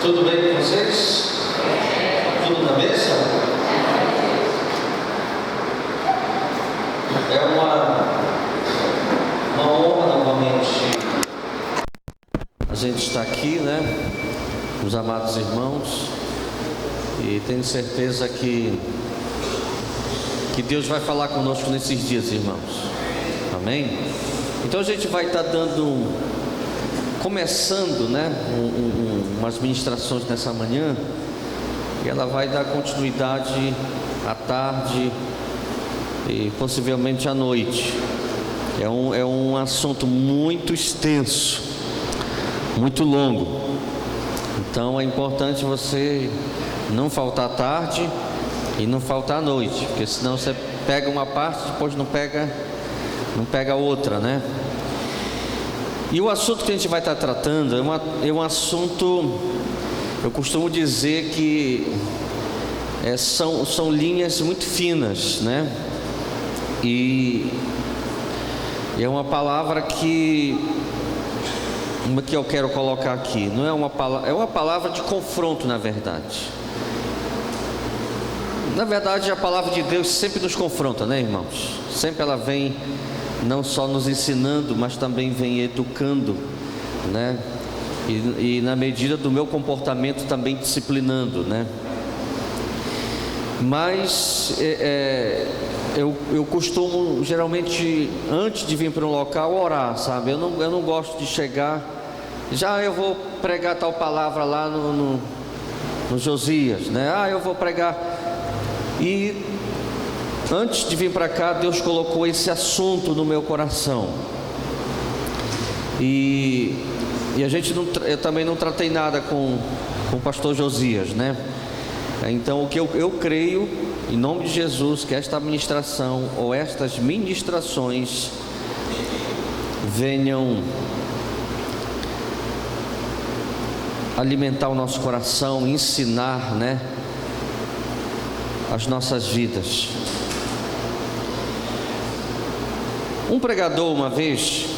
Tudo bem com vocês? Tudo na mesa? É uma honra novamente a gente estar aqui, né? Os amados irmãos, e tenho certeza que Deus vai falar conosco nesses dias, irmãos. Amém? Então a gente vai estar começando, né, umas ministrações nessa manhã, e ela vai dar continuidade à tarde e possivelmente à noite. É um assunto muito extenso, muito longo. Então é importante você não faltar à tarde e não faltar à noite, porque senão você pega uma parte e depois não pega a outra, né? E o assunto que a gente vai estar tratando é um assunto, eu costumo dizer que são linhas muito finas, né? E é uma palavra que eu quero colocar aqui. Não é uma palavra, é uma palavra de confronto, na verdade. Na verdade, a palavra de Deus sempre nos confronta, né, irmãos? Sempre ela vem não só nos ensinando, mas também vem educando, né? E na medida do meu comportamento também disciplinando, né? Mas eu costumo geralmente, antes de vir para um local, orar, sabe? Eu não gosto de chegar, já eu vou pregar tal palavra lá no Josias, né? Eu vou pregar. E antes de vir para cá, Deus colocou esse assunto no meu coração. E eu também não tratei nada com o pastor Josias, né? Então o que eu creio, em nome de Jesus, que esta ministração ou estas ministrações venham alimentar o nosso coração, ensinar, né, as nossas vidas. Um pregador uma vez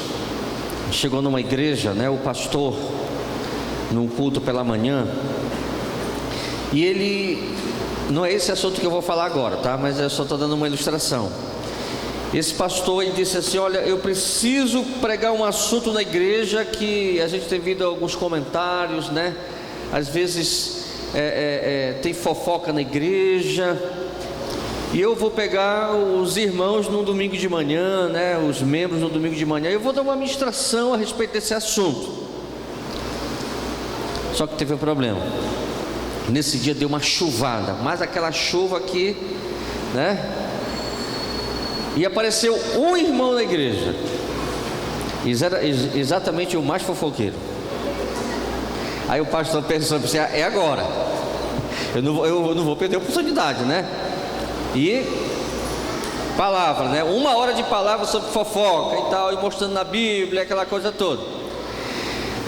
chegou numa igreja, né, o pastor, num culto pela manhã, e ele, não é esse assunto que eu vou falar agora, tá? Mas eu só estou dando uma ilustração. Esse pastor, ele disse assim: olha, eu preciso pregar um assunto na igreja que a gente tem visto alguns comentários, né? Às vezes tem fofoca na igreja, e eu vou pegar os irmãos no domingo de manhã, né? Os membros no domingo de manhã, eu vou dar uma ministração a respeito desse assunto. Só que teve um problema. Nesse dia deu uma chuvada, mas aquela chuva que, né? E apareceu um irmão na igreja, exatamente o mais fofoqueiro. Aí o pastor pensou assim: é agora, eu não vou perder a oportunidade, né? E palavra, né? 1 hora de palavra sobre fofoca e tal, e mostrando na Bíblia, aquela coisa toda.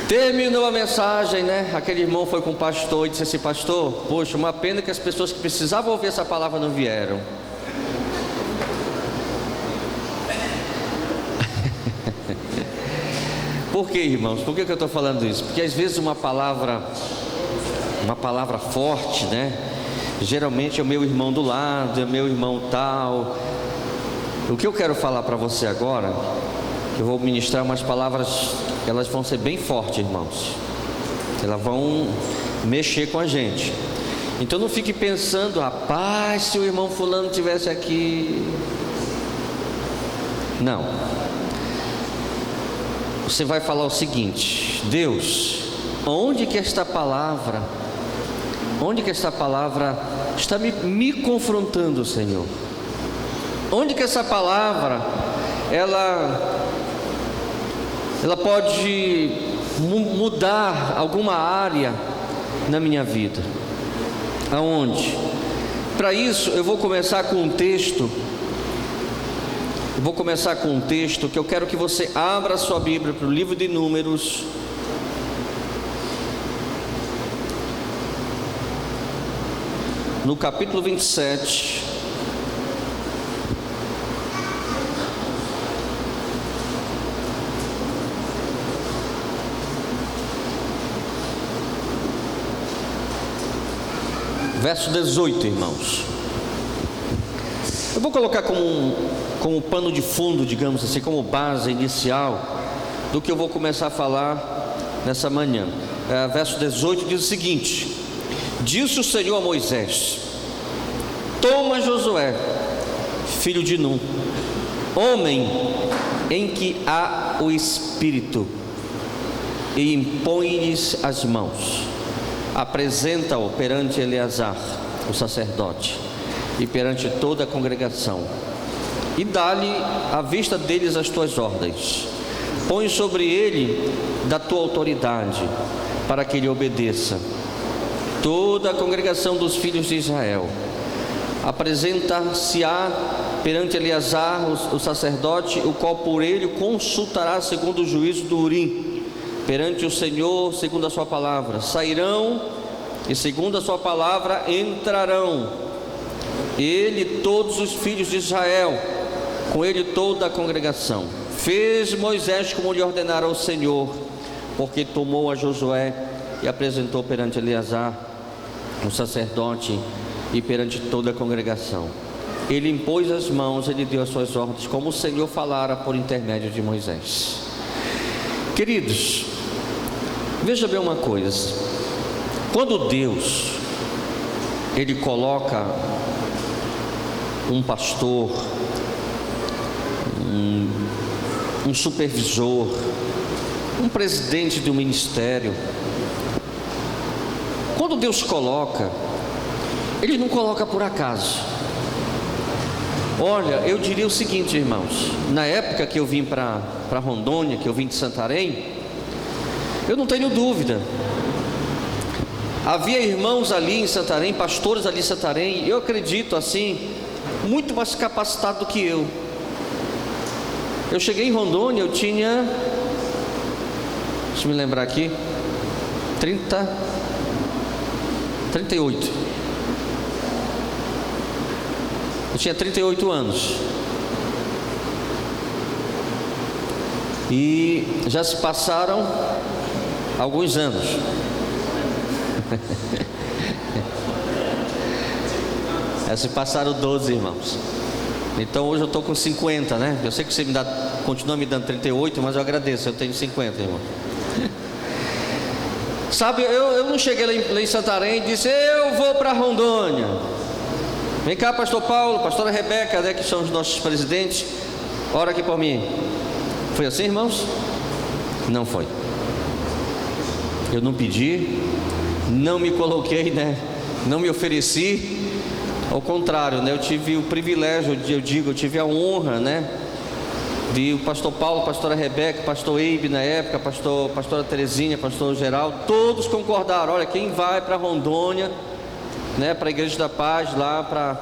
Terminou a mensagem, né? Aquele irmão foi com o pastor e disse assim: pastor, poxa, uma pena que as pessoas que precisavam ouvir essa palavra não vieram. Por que, irmãos? Por que eu estou falando isso? Porque às vezes uma palavra forte, né? Geralmente é o meu irmão do lado, é o meu irmão tal. O que eu quero falar para você agora, eu vou ministrar umas palavras, elas vão ser bem fortes, irmãos. Elas vão mexer com a gente. Então não fique pensando: rapaz, se o irmão fulano estivesse aqui. Não. Você vai falar o seguinte: Deus, onde que esta palavra está me confrontando, Senhor? Onde que essa palavra ela pode mudar alguma área na minha vida? Aonde? Para isso eu vou começar com um texto. Eu vou começar com um texto que eu quero que você abra a sua Bíblia para o livro de Números, no capítulo 27. verso 18, irmãos. Eu vou colocar como pano de fundo, digamos assim, como base inicial do que eu vou começar a falar nessa manhã. Verso 18 diz o seguinte: disse o Senhor a Moisés: toma Josué, filho de Num, homem em que há o Espírito, e impõe-lhes as mãos. Apresenta-o perante Eleazar, o sacerdote, e perante toda a congregação, e dá-lhe à vista deles as tuas ordens. Põe sobre ele da tua autoridade, para que ele obedeça. Toda a congregação dos filhos de Israel apresentar-se-á perante Eleazar, o sacerdote, o qual por ele consultará segundo o juízo do Urim, perante o Senhor, segundo a sua palavra. Sairão e segundo a sua palavra entrarão, ele e todos os filhos de Israel, com ele toda a congregação. Fez Moisés como lhe ordenara o Senhor, porque tomou a Josué e apresentou perante Eleazar, o sacerdote, e perante toda a congregação. Ele impôs as mãos, ele deu as suas ordens, como o Senhor falara por intermédio de Moisés. Queridos, veja bem uma coisa: quando Deus ele coloca um pastor, um supervisor, um presidente de um ministério, quando Deus coloca, Ele não coloca por acaso. Olha, eu diria o seguinte, irmãos: na época que eu vim para Rondônia, que eu vim de Santarém, eu não tenho dúvida, havia irmãos ali em Santarém, pastores ali em Santarém, eu acredito assim, muito mais capacitados do que eu. Eu cheguei em Rondônia, eu tinha, deixa eu me lembrar aqui, 38. Eu tinha 38 anos. E já se passaram alguns anos. Já se passaram 12, irmãos. Então hoje eu estou com 50, né? Eu sei que você continua me dando 38, mas eu agradeço, eu tenho 50, irmão. Sabe, eu não cheguei lá em Santarém e disse: eu vou para Rondônia. Vem cá, pastor Paulo, pastora Rebeca, né, que são os nossos presidentes, ora aqui por mim. Foi assim, irmãos? Não foi. Eu não pedi, não me coloquei, né? Não me ofereci. Ao contrário, né? Eu tive o privilégio, eu tive a honra, né? De o pastor Paulo, pastora Rebeca, pastor Eibe na época, pastora Terezinha, pastor Geraldo, todos concordaram: olha, quem vai para Rondônia, né, para a Igreja da Paz, lá para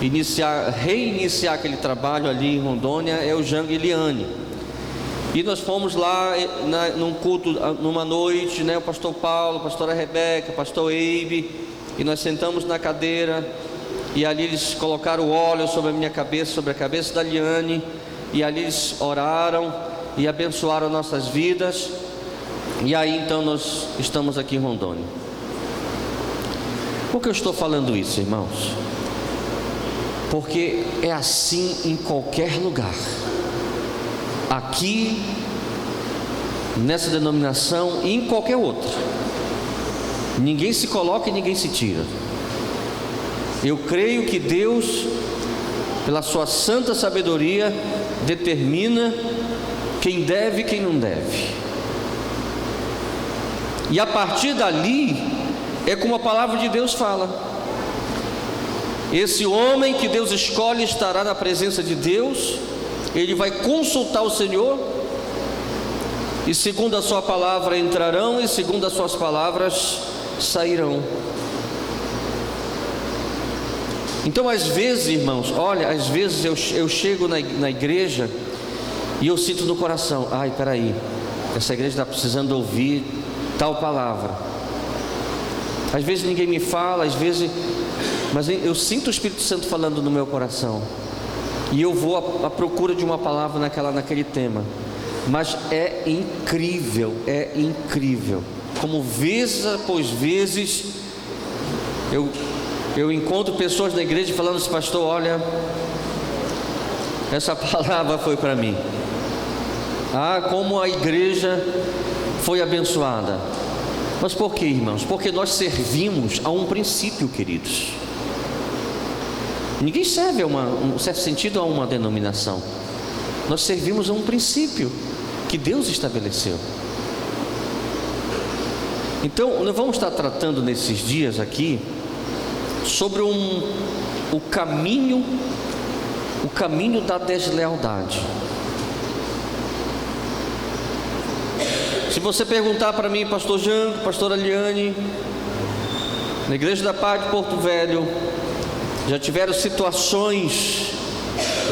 reiniciar aquele trabalho ali em Rondônia, é o Jango e Eliane. E nós fomos lá num culto, numa noite, né, o pastor Paulo, a pastora Rebeca, o pastor Eibe, e nós sentamos na cadeira, e ali eles colocaram o óleo sobre a minha cabeça, sobre a cabeça da Eliane, e ali eles oraram e abençoaram nossas vidas. E aí então nós estamos aqui em Rondônia. Por que eu estou falando isso, irmãos? Porque é assim em qualquer lugar. Aqui, nessa denominação e em qualquer outra. Ninguém se coloca e ninguém se tira. Eu creio que Deus, pela sua santa sabedoria, determina quem deve e quem não deve. E a partir dali, é como a palavra de Deus fala: esse homem que Deus escolhe estará na presença de Deus, ele vai consultar o Senhor, e segundo a sua palavra entrarão, e segundo as suas palavras sairão. Então às vezes, irmãos, olha, às vezes eu chego na igreja e eu sinto no coração: ai, peraí, essa igreja está precisando ouvir tal palavra. Às vezes ninguém me fala, às vezes, mas eu sinto o Espírito Santo falando no meu coração, e eu vou à procura de uma palavra naquele tema. Mas é incrível, como vezes após vezes Eu encontro pessoas na igreja falando assim: pastor, olha, essa palavra foi para mim. Ah, como a igreja foi abençoada. Mas por quê, irmãos? Porque nós servimos a um princípio, queridos. Ninguém serve um certo sentido a uma denominação. Nós servimos a um princípio que Deus estabeleceu. Então, nós vamos estar tratando nesses dias aqui sobre o caminho da deslealdade. Se você perguntar para mim, pastor Jango, pastora Eliane, na Igreja da Paz de Porto Velho, já tiveram situações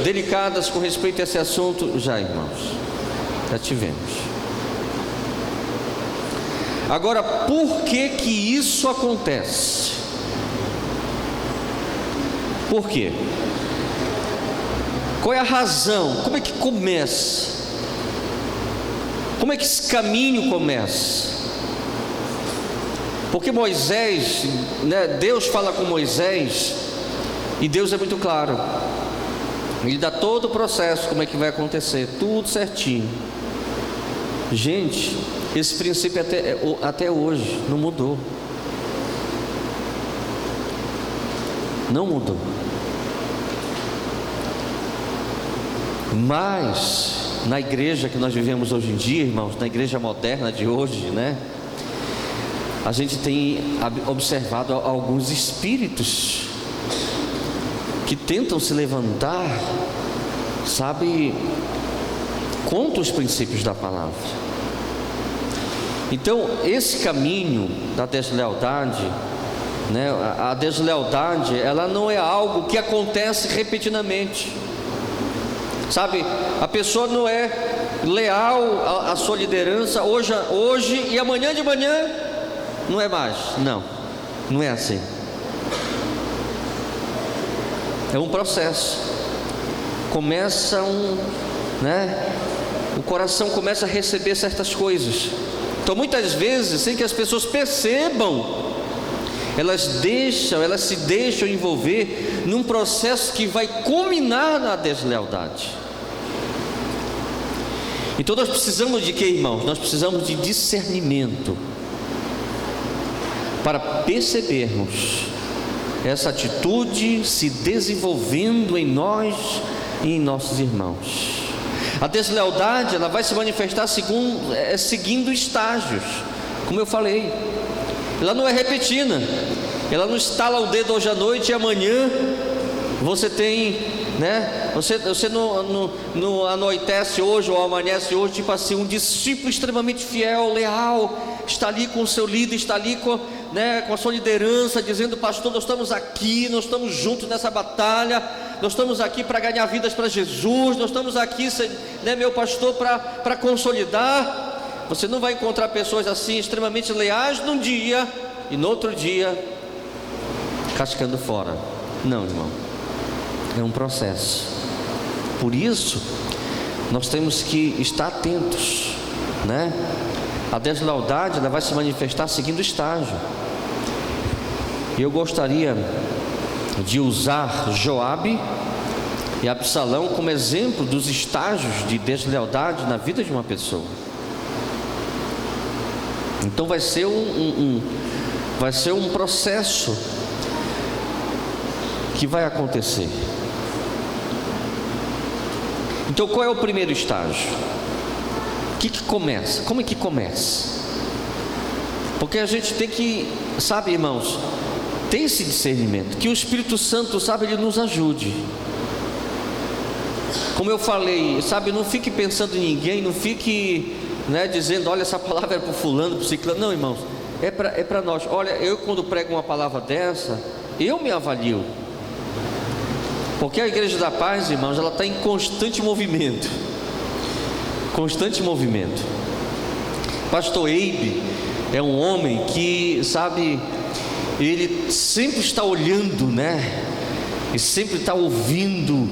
delicadas com respeito a esse assunto? Já, irmãos, já tivemos. Agora, por que isso acontece? Por quê? Qual é a razão? Como é que começa? Como é que esse caminho começa? Porque Moisés, Deus fala com Moisés, e Deus é muito claro. Ele dá todo o processo, como é que vai acontecer, tudo certinho. Gente, esse princípio até hoje não mudou. Não mudou. Mas na igreja que nós vivemos hoje em dia, irmãos, na igreja moderna de hoje, a gente tem observado alguns espíritos que tentam se levantar, contra os princípios da palavra. Então, esse caminho da deslealdade, a deslealdade, ela não é algo que acontece repetidamente. A pessoa não é leal à sua liderança hoje e amanhã de manhã não é mais. Não é assim. É um processo. O coração começa a receber certas coisas. Então, muitas vezes, sem que as pessoas percebam, elas se deixam envolver num processo que vai culminar na deslealdade. Então nós precisamos de quê, irmãos? Nós precisamos de discernimento para percebermos essa atitude se desenvolvendo em nós e em nossos irmãos. A deslealdade, ela vai se manifestar seguindo estágios, como eu falei. Ela não é repetida, ela não estala o dedo hoje à noite e amanhã você tem, você não anoitece hoje ou amanhece hoje, tipo assim, um discípulo extremamente fiel, leal, está ali com o seu líder, está ali com a sua liderança, dizendo: pastor, nós estamos aqui, nós estamos juntos nessa batalha, nós estamos aqui para ganhar vidas para Jesus, nós estamos aqui, meu pastor, para consolidar. Você não vai encontrar pessoas assim, extremamente leais num dia e no outro dia cascando fora. Não, irmão, é um processo. Por isso nós temos que estar atentos, A deslealdade, ela vai se manifestar seguindo estágio. E eu gostaria de usar Joabe e Absalão como exemplo dos estágios de deslealdade na vida de uma pessoa. Então vai ser um processo que vai acontecer. Então, qual é o primeiro estágio? O que começa? Como é que começa? Porque a gente tem que, irmãos, ter esse discernimento, que o Espírito Santo, ele nos ajude. Como eu falei, não fique pensando em ninguém, não fique dizendo: olha, essa palavra é para o fulano, para o ciclano. Não, irmãos, é para nós. Olha, eu quando prego uma palavra dessa, eu me avalio. Porque a Igreja da Paz, irmãos, ela está em constante movimento. Constante movimento. Pastor Eibe é um homem que, ele sempre está olhando, e sempre está ouvindo,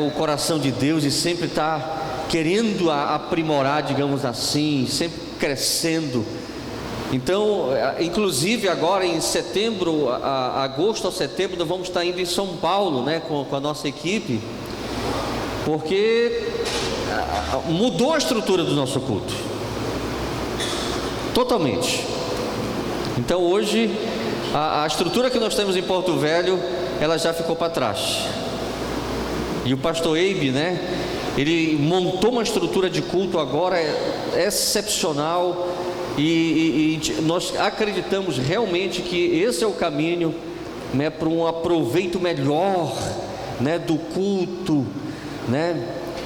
o coração de Deus, e sempre está querendo aprimorar, digamos assim, sempre crescendo. Então, inclusive agora em setembro, agosto ou setembro, nós vamos estar indo em São Paulo, né, com a nossa equipe, porque mudou a estrutura do nosso culto, totalmente. Então hoje, a estrutura que nós temos em Porto Velho, ela já ficou para trás. E o pastor Eibe, né, ele montou uma estrutura de culto agora excepcional, e nós acreditamos realmente que esse é o caminho, né, para um aproveito melhor, né, do culto, né.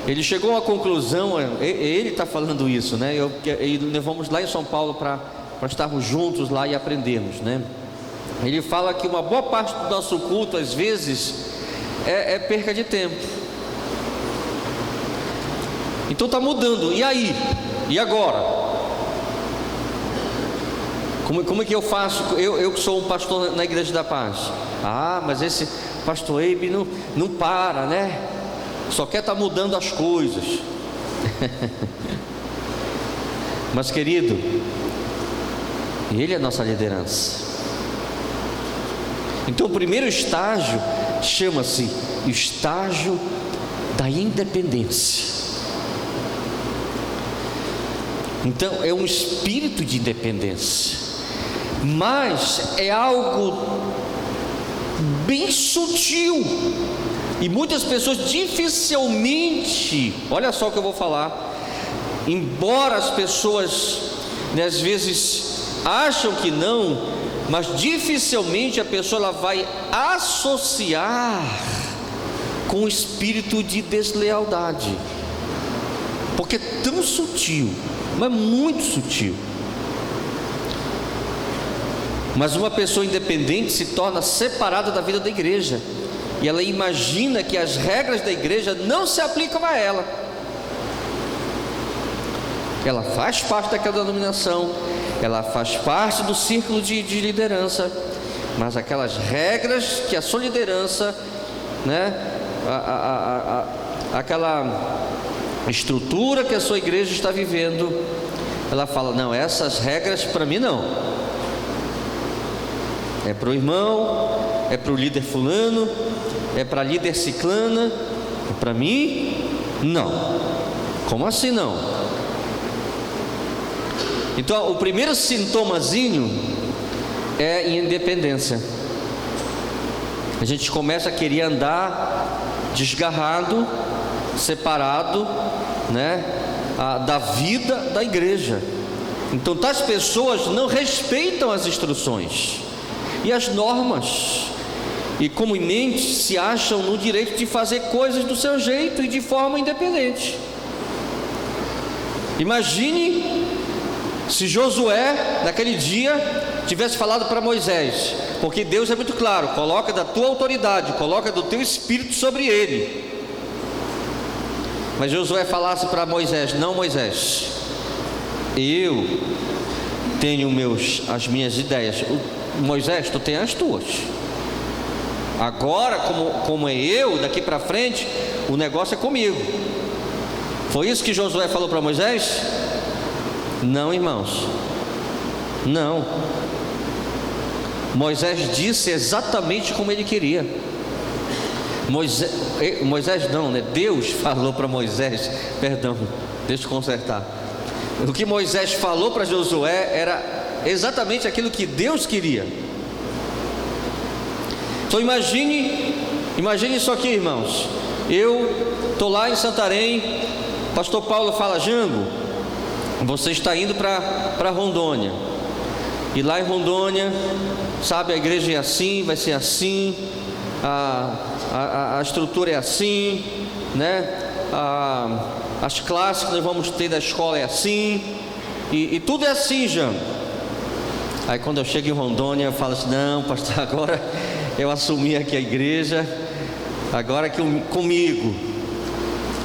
Ele chegou à conclusão, ele está falando isso, né, e nós vamos lá em São Paulo para estarmos juntos lá e aprendermos, né. Ele fala que uma boa parte do nosso culto às vezes é perca de tempo. Então está mudando. E aí? E agora? Como é que eu faço? Eu que sou um pastor na Igreja da Paz. Mas esse pastor Eibe não para, né? Só quer estar mudando as coisas. Mas querido, ele é a nossa liderança. Então o primeiro estágio chama-se estágio da independência. Então é um espírito de independência, mas é algo bem sutil, e muitas pessoas dificilmente, olha só o que eu vou falar, embora as pessoas, né, às vezes acham que não, mas dificilmente a pessoa ela vai associar com o espírito de deslealdade, porque é tão sutil, mas muito sutil. Mas uma pessoa independente se torna separada da vida da igreja, e ela imagina que as regras da igreja não se aplicam a ela. Ela faz parte daquela denominação, ela faz parte do círculo de liderança, mas aquelas regras que a sua liderança, né, aquela estrutura que a sua igreja está vivendo, ela fala: não, essas regras para mim não, é para o irmão, é para o líder fulano, é para a líder ciclana, para mim não. Como assim não? Então o primeiro sintomazinho é independência. A gente começa a querer andar desgarrado, separado, né, da vida da igreja. Então tais pessoas não respeitam as instruções e as normas, e comumente se acham no direito de fazer coisas do seu jeito e de forma independente. Imagine se Josué naquele dia tivesse falado para Moisés, porque Deus é muito claro: coloca da tua autoridade, coloca do teu espírito sobre ele. Mas Josué falasse para Moisés: não, Moisés, eu tenho as minhas ideias, Moisés, tu tem as tuas. Agora, como é eu, daqui para frente, o negócio é comigo. Foi isso que Josué falou para Moisés? Não, irmãos, não. Moisés disse exatamente como ele queria. Moisés não, né? Deus falou para Moisés, perdão, deixa eu consertar. O que Moisés falou para Josué era exatamente aquilo que Deus queria. Então imagine isso aqui, irmãos. Eu estou lá em Santarém, pastor Paulo fala: Jango, você está indo para Rondônia, e lá em Rondônia, sabe, a igreja é assim, vai ser assim, a estrutura é assim, né? As classes que nós vamos ter da escola é assim, e tudo é assim, Jango. Aí quando eu chego em Rondônia, eu falo assim: não, pastor, agora eu assumi aqui a igreja, agora que comigo.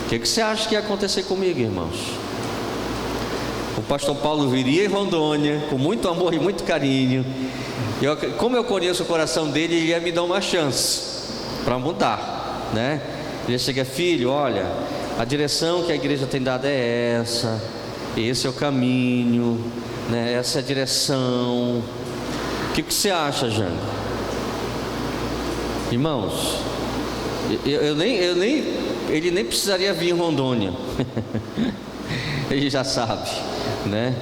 O que você acha que ia acontecer comigo, irmãos? O pastor Paulo viria em Rondônia com muito amor e muito carinho. Como eu conheço o coração dele, ele ia me dar uma chance para mudar, né? Ele chega: filho, olha, a direção que a igreja tem dado é essa, esse é o caminho, né? essa é a direção. O que você acha, Jango? Irmãos, ele nem precisaria vir em Rondônia. Ele já sabe, né?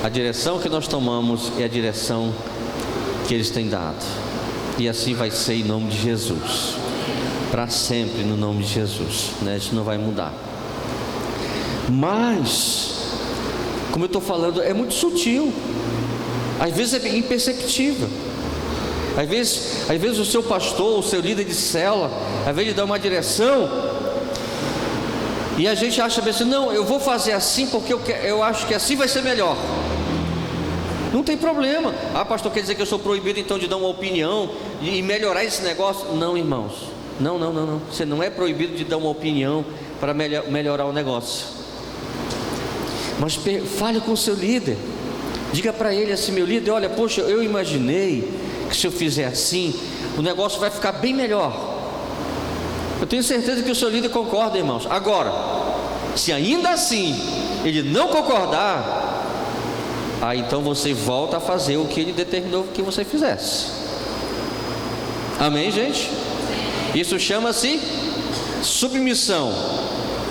A direção que nós tomamos é a direção que eles têm dado, e assim vai ser em nome de Jesus, para sempre no nome de Jesus, né? Isso não vai mudar. Mas, como eu estou falando, é muito sutil, às vezes é imperceptível. Às vezes o seu pastor, o seu líder de célula, às vezes ele dá uma direção, e a gente acha assim, não, eu vou fazer assim porque eu acho que assim vai ser melhor. Não tem problema. Ah, pastor, quer dizer que eu sou proibido então de dar uma opinião e melhorar esse negócio? Não, irmãos, não. Você não é proibido de dar uma opinião para melhorar o negócio. Mas fale com o seu líder. Diga para ele assim, meu líder, olha, poxa, eu imaginei que se eu fizer assim, o negócio vai ficar bem melhor. Eu tenho certeza que o seu líder concorda, irmãos. Agora, se ainda assim ele não concordar, aí então você volta a fazer o que ele determinou que você fizesse. Amém, gente? Isso chama-se submissão,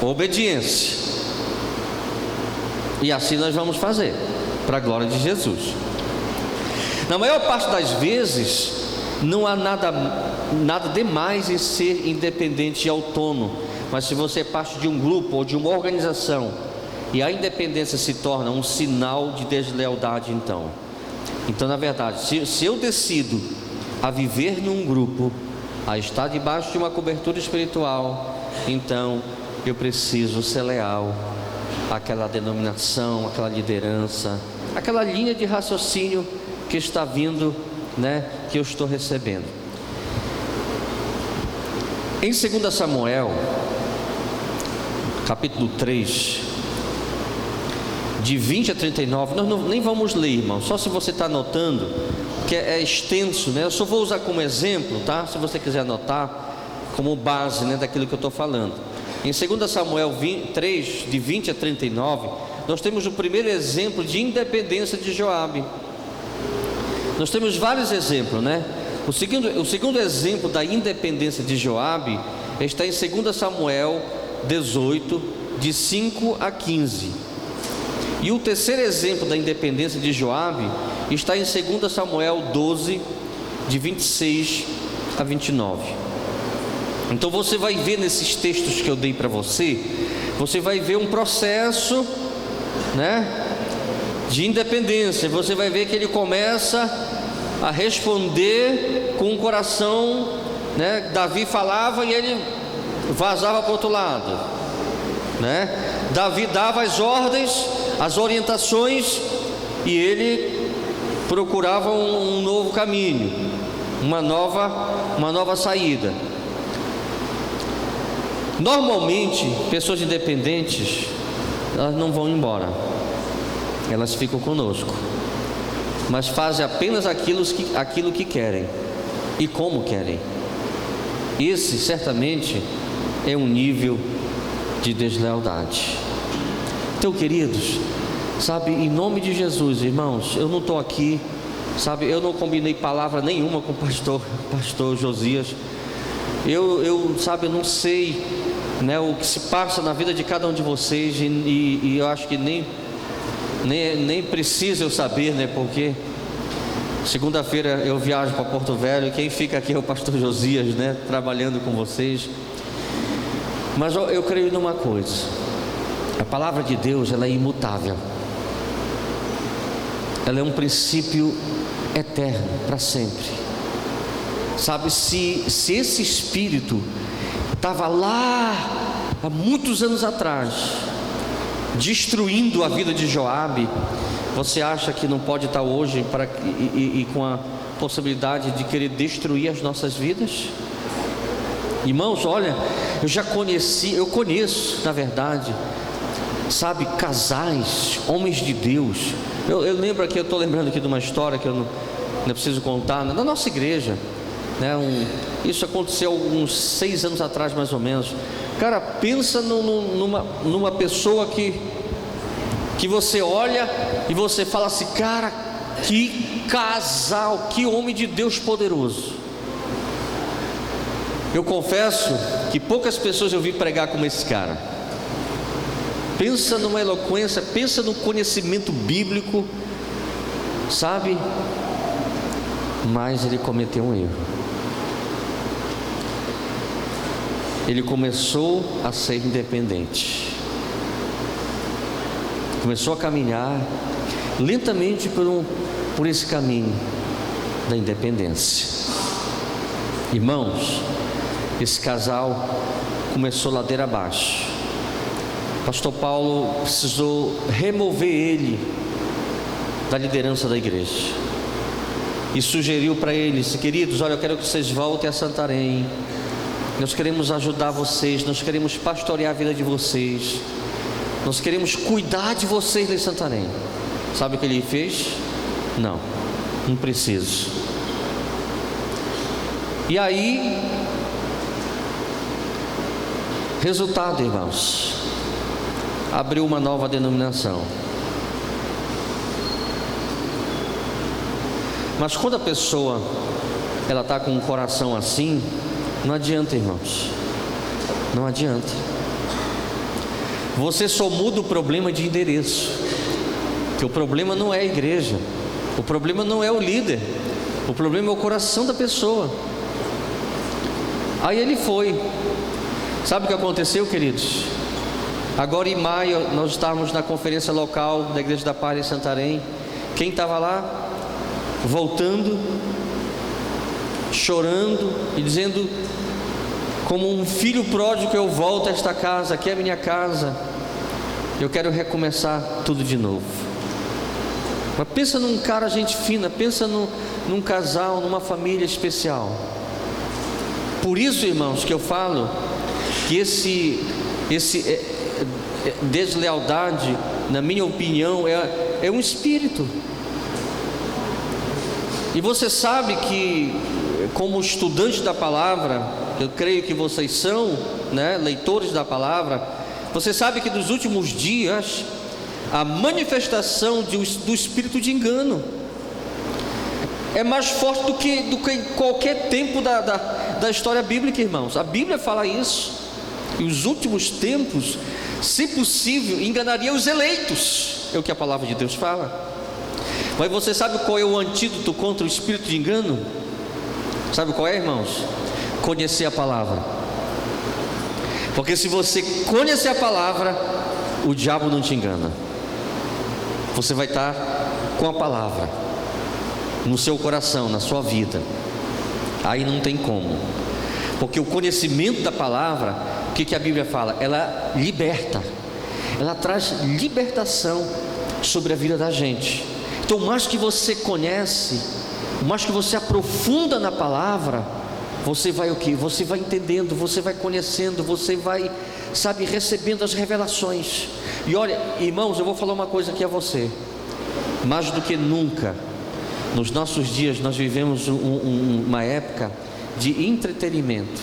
obediência. E assim nós vamos fazer, para a glória de Jesus. Na maior parte das vezes, não há nada demais em ser independente e autônomo. Mas se você é parte de um grupo ou de uma organização, e a independência se torna um sinal de deslealdade, então na verdade, se eu decido a viver num grupo, a estar debaixo de uma cobertura espiritual, então eu preciso ser leal àquela denominação, àquela liderança, àquela linha de raciocínio que está vindo, né, que eu estou recebendo. Em 2 Samuel, capítulo 3, de 20 a 39, nós nem vamos ler, irmão, só se você está anotando, que é extenso, né? Eu só vou usar como exemplo, tá? Se você quiser anotar, como base, né, daquilo que eu estou falando. Em 2 Samuel 3, de 20 a 39, nós temos o primeiro exemplo de independência de Joabe. Nós temos vários exemplos, né? O segundo exemplo da independência de Joabe está em 2 Samuel 18, de 5 a 15. E o terceiro exemplo da independência de Joabe está em 2 Samuel 12, de 26 a 29. Então você vai ver nesses textos que eu dei para você vai ver um processo, né, de independência. Você vai ver que ele começa a responder com o coração, né? Davi falava e ele vazava para o outro lado, né? Davi dava as ordens, as orientações, e ele procurava um novo caminho, uma nova saída. Normalmente, pessoas independentes, elas não vão embora, elas ficam conosco, mas fazem apenas aquilo que querem e como querem. Esse certamente é um nível de deslealdade. Então, queridos, sabe, em nome de Jesus, irmãos, eu não estou aqui, sabe, eu não combinei palavra nenhuma com o pastor Josias. Eu não sei, né, o que se passa na vida de cada um de vocês, e eu acho que nem precisa eu saber, né, porque segunda-feira eu viajo para Porto Velho, e quem fica aqui é o pastor Josias, né, trabalhando com vocês. Mas eu creio numa coisa: a palavra de Deus, ela é imutável, ela é um princípio eterno, para sempre. Sabe, se esse espírito estava lá há muitos anos atrás, destruindo a vida de Joabe, você acha que não pode estar hoje e com a possibilidade de querer destruir as nossas vidas? Irmãos, olha, eu conheço, na verdade, sabe, casais, homens de Deus. Eu lembro aqui, eu estou lembrando aqui de uma história que eu não preciso contar, na nossa igreja, né? Isso aconteceu uns 6 anos atrás, mais ou menos. Cara, pensa numa pessoa que que você olha e você fala assim: cara, que casal, que homem de Deus poderoso. Eu confesso que poucas pessoas eu vi pregar como esse cara. Pensa numa eloquência, pensa no conhecimento bíblico, sabe? Mas ele cometeu um erro. Ele começou a ser independente. Começou a caminhar lentamente por esse caminho da independência. Irmãos, esse casal começou ladeira abaixo. Pastor Paulo precisou remover ele da liderança da igreja e sugeriu para eles: queridos, olha, eu quero que vocês voltem a Santarém. Nós queremos ajudar vocês, nós queremos pastorear a vida de vocês, nós queremos cuidar de vocês em Santarém. Sabe o que ele fez? Não preciso. E aí, resultado, irmãos, abriu uma nova denominação. Mas quando a pessoa ela está com um coração assim, não adianta, irmãos, não adianta. Você só muda o problema de endereço, que o problema não é a igreja, o problema não é o líder, o problema é o coração da pessoa. Aí ele foi. Sabe o que aconteceu, queridos? Agora em maio nós estávamos na conferência local da Igreja da Paz em Santarém. Quem estava lá? Voltando, chorando e dizendo: como um filho pródigo eu volto a esta casa, aqui é a minha casa, eu quero recomeçar tudo de novo. Mas pensa num cara gente fina, pensa num casal, numa família especial. Por isso, irmãos, que eu falo que esse deslealdade, na minha opinião, é um espírito. E você sabe que, como estudante da palavra, eu creio que vocês são, né, leitores da palavra, você sabe que nos últimos dias a manifestação do espírito de engano é mais forte do que em qualquer tempo da história bíblica, irmãos. A Bíblia fala isso. E os últimos tempos, se possível, enganaria os eleitos, é o que a palavra de Deus fala. Mas você sabe qual é o antídoto contra o espírito de engano? Sabe qual é, irmãos? Conhecer a palavra. Porque se você conhecer a palavra, o diabo não te engana. Você vai estar com a palavra no seu coração, na sua vida. Aí não tem como. Porque o conhecimento da palavra, o que a Bíblia fala? Ela liberta. Ela traz libertação sobre a vida da gente. Então, mais que você conhece, mais que você aprofunda na palavra, você vai o quê? Você vai entendendo, você vai conhecendo, você vai, sabe, recebendo as revelações. E olha, irmãos, eu vou falar uma coisa aqui a você. Mais do que nunca, nos nossos dias, nós vivemos uma época de entretenimento,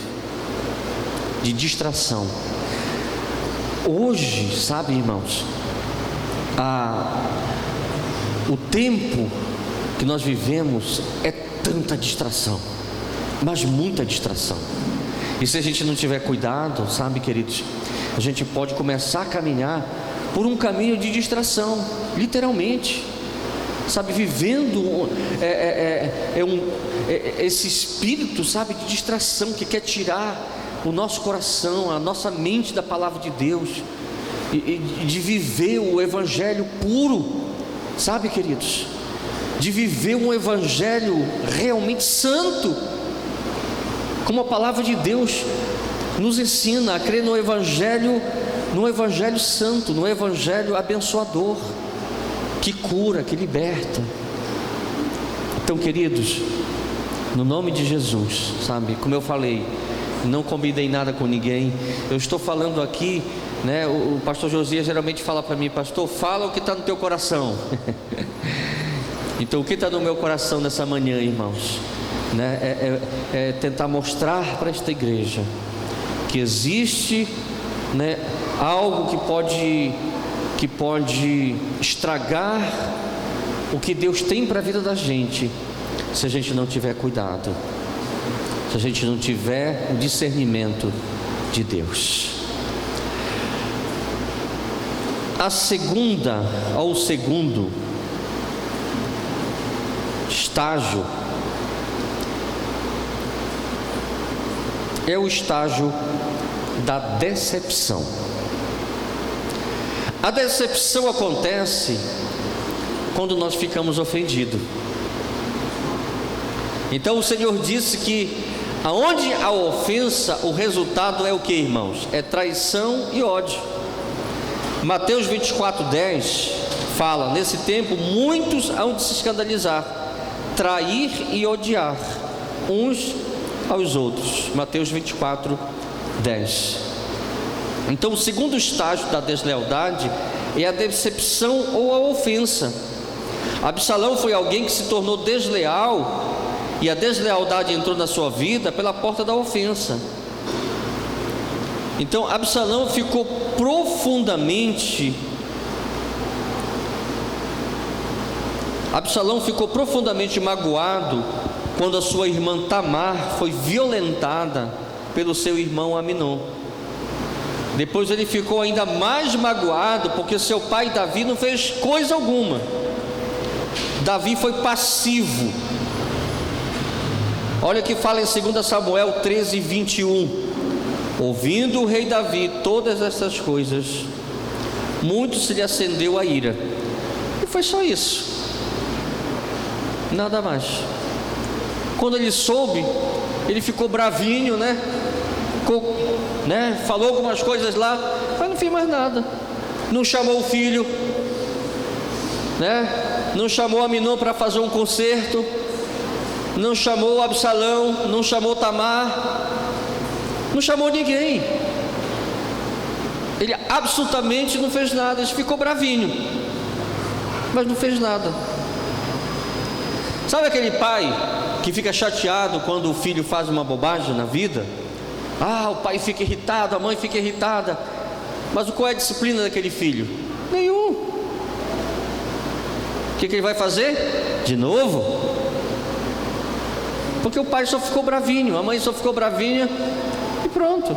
de distração. Hoje, sabe, irmãos, o tempo que nós vivemos é tanta distração, mas muita distração. E se a gente não tiver cuidado, sabe, queridos, a gente pode começar a caminhar por um caminho de distração, literalmente, sabe, vivendo esse espírito, sabe, de distração que quer tirar o nosso coração, a nossa mente da palavra de Deus, e de viver o evangelho puro, sabe, queridos, de viver um evangelho realmente santo, como a palavra de Deus nos ensina a crer no evangelho santo, no evangelho abençoador, que cura, que liberta. Então, queridos, no nome de Jesus, sabe, como eu falei, não combinei nada com ninguém. Eu estou falando aqui, né? O pastor Josias geralmente fala para mim: pastor, fala o que está no teu coração. Então, o que está no meu coração nessa manhã, irmãos, né? É tentar mostrar para esta igreja que existe, né, algo que pode estragar o que Deus tem para a vida da gente, se a gente não tiver cuidado, se a gente não tiver o discernimento de Deus. O segundo estágio é o estágio da decepção. A decepção acontece quando nós ficamos ofendidos. Então o Senhor disse que aonde há ofensa, o resultado é o que, irmãos? É traição e ódio. Mateus 24:10 fala: nesse tempo muitos hão de se escandalizar, trair e odiar uns aos outros. Mateus 24:10. Então o segundo estágio da deslealdade é a decepção ou a ofensa. Absalão foi alguém que se tornou desleal, e a deslealdade entrou na sua vida pela porta da ofensa. Então Absalão ficou profundamente magoado quando a sua irmã Tamar foi violentada pelo seu irmão Aminon. Depois ele ficou ainda mais magoado porque seu pai Davi não fez coisa alguma. Davi foi passivo. Olha o que fala em 2 Samuel 13:21. Ouvindo o rei Davi todas essas coisas, muito se lhe acendeu a ira. E foi só isso, nada mais. Quando ele soube, ele ficou bravinho, falou algumas coisas lá, mas não fez mais nada. Não chamou o filho, não chamou Aminon para fazer um concerto, não chamou Absalão, não chamou Tamar, não chamou ninguém. Ele absolutamente não fez nada. Ele ficou bravinho, mas não fez nada. Sabe aquele pai que fica chateado quando o filho faz uma bobagem na vida? O pai fica irritado, a mãe fica irritada, mas qual é a disciplina daquele filho? Nenhum. O que ele vai fazer? De novo? Porque o pai só ficou bravinho, a mãe só ficou bravinha, e pronto.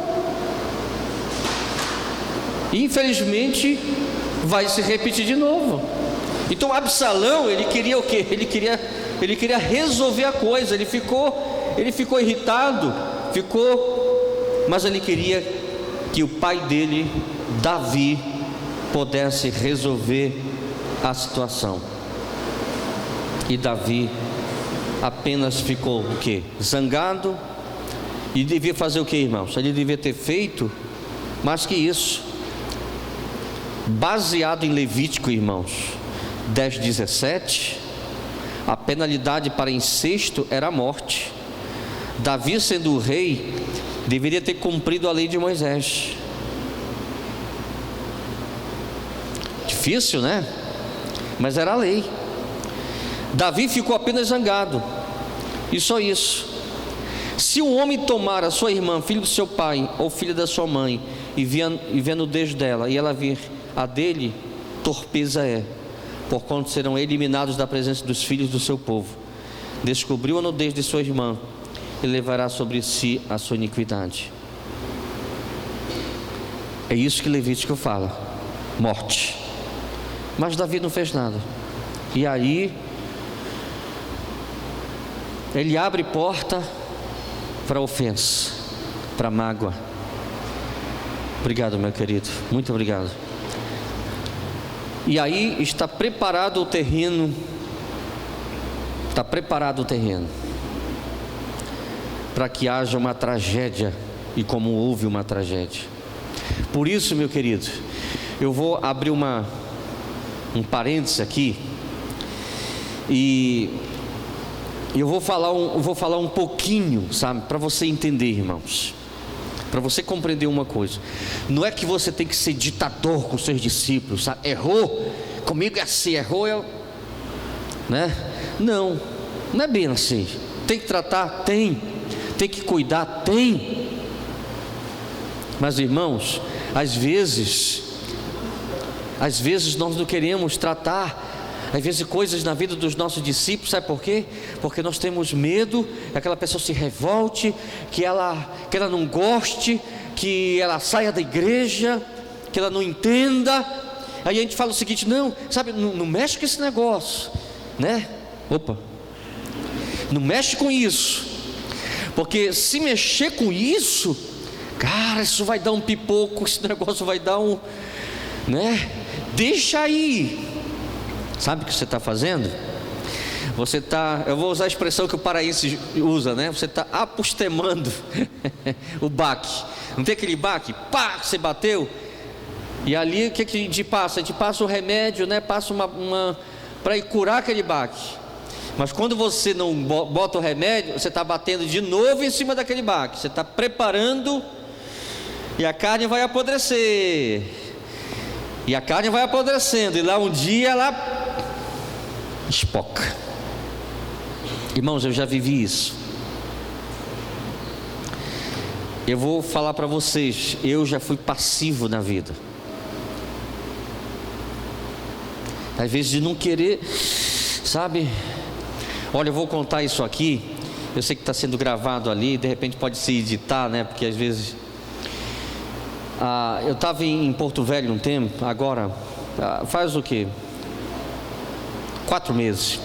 E infelizmente vai se repetir de novo. Então Absalão, ele queria o quê? Ele queria resolver a coisa. Ele ficou irritado, mas ele queria que o pai dele, Davi, pudesse resolver a situação. E Davi apenas ficou o quê? Zangado. E devia fazer o que, irmãos? Ele devia ter feito mais que isso. Baseado em Levítico, irmãos 10:17, a penalidade para incesto era a morte. Davi, sendo o rei, deveria ter cumprido a lei de Moisés. Difícil, né? Mas era a lei. Davi ficou apenas zangado, e só isso. Se um homem tomar a sua irmã, filho do seu pai, ou filha da sua mãe, e ver a nudez dela, e ela vir a dele, torpeza é, porquanto serão eliminados da presença dos filhos do seu povo. Descobriu a nudez de sua irmã, e levará sobre si a sua iniquidade. É isso que Levítico fala: morte. Mas Davi não fez nada. E aí ele abre porta para ofensa, para mágoa. Obrigado, meu querido, muito obrigado. E aí está preparado o terreno, para que haja uma tragédia, e como houve uma tragédia. Por isso, meu querido, eu vou abrir um parênteses aqui, e eu vou falar um pouquinho, sabe, para você entender, irmãos, para você compreender uma coisa. Não é que você tem que ser ditador com seus discípulos, sabe? Errou, comigo é assim, errou, Não é bem assim. Tem que tratar? Tem que cuidar? Tem. Mas, irmãos, às vezes Às vezes nós não queremos tratar, às vezes, coisas na vida dos nossos discípulos, sabe por quê? Porque nós temos medo que aquela pessoa se revolte, que ela não goste, que ela saia da igreja, que ela não entenda. Aí a gente fala o seguinte: não, sabe, não mexe com esse negócio, né? Não mexe com isso, porque se mexer com isso, cara, isso vai dar um pipoco, esse negócio vai dar um, né? Deixa aí. Sabe o que você está fazendo? Você está, eu vou usar a expressão que o paraense usa, né? Você está apostemando o baque. Não tem aquele baque? Pá, você bateu. E ali o que a gente passa? A gente passa o remédio, né? Passa uma para ir curar aquele baque. Mas quando você não bota o remédio, você está batendo de novo em cima daquele baque. Você está preparando e a carne vai apodrecer. E a carne vai apodrecendo, e lá um dia ela espoca. Irmãos, eu já vivi isso. Eu vou falar para vocês, eu já fui passivo na vida. Às vezes de não querer, sabe? Olha, eu vou contar isso aqui. Eu sei que está sendo gravado ali, de repente pode se editar, né? Porque às vezes... eu estava em Porto Velho um tempo, agora, faz o quê? 4 meses.